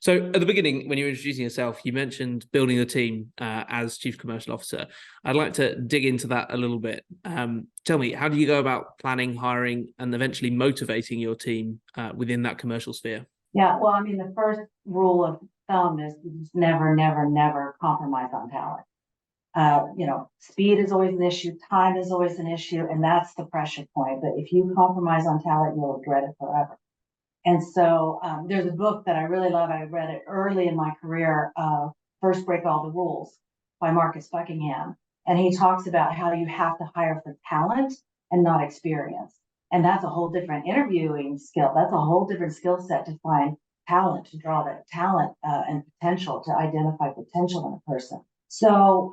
So at the beginning, when you were introducing yourself, you mentioned building a team as Chief Commercial Officer. I'd like to dig into that a little bit. Tell me, how do you go about planning, hiring, and eventually motivating your team within that commercial sphere? Yeah, well, I mean, the first rule of thumb is just never, never, never compromise on talent. Speed is always an issue, time is always an issue, and that's the pressure point. But if you compromise on talent, you'll regret it forever. And so there's a book that I really love. I read it early in my career, First Break All the Rules by Marcus Buckingham. And he talks about how you have to hire for talent and not experience. And that's a whole different interviewing skill. That's a whole different skill set to find talent, to draw that talent and potential, to identify potential in a person. So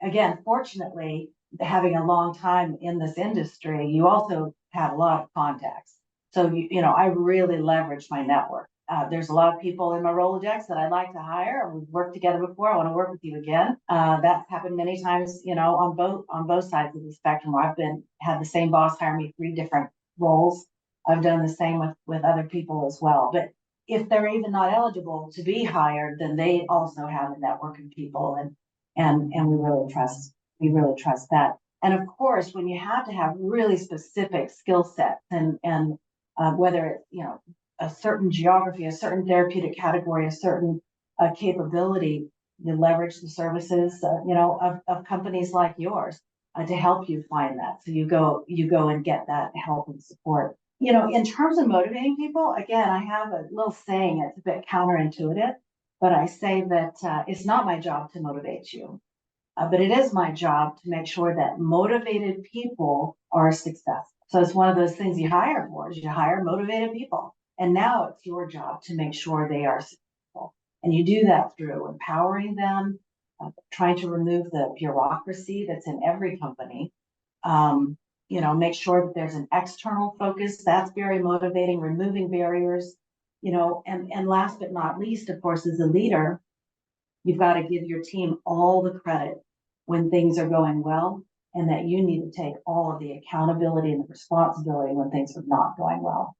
again, fortunately, having a long time in this industry, you also have a lot of contacts. So, I really leverage my network. There's a lot of people in my Rolodex that I'd like to hire. We've worked together before. I want to work with you again. That's happened many times, on both sides of the spectrum. Where I've had the same boss hire me 3 different roles. I've done the same with other people as well. But if they're even not eligible to be hired, then they also have a network of people, and we really trust that. And of course, when you have to have really specific skill sets and whether it's, a certain geography, a certain therapeutic category, a certain capability, you leverage the services, of companies like yours to help you find that. So you go and get that help and support. In terms of motivating people, again, I have a little saying. It's a bit counterintuitive, but I say that it's not my job to motivate you, but it is my job to make sure that motivated people are successful. So it's one of those things you hire for, is you hire motivated people. And now it's your job to make sure they are successful. And you do that through empowering them, trying to remove the bureaucracy that's in every company. Make sure that there's an external focus. That's very motivating, removing barriers, and last but not least, of course, as a leader, you've got to give your team all the credit when things are going well, and that you need to take all of the accountability and the responsibility when things are not going well.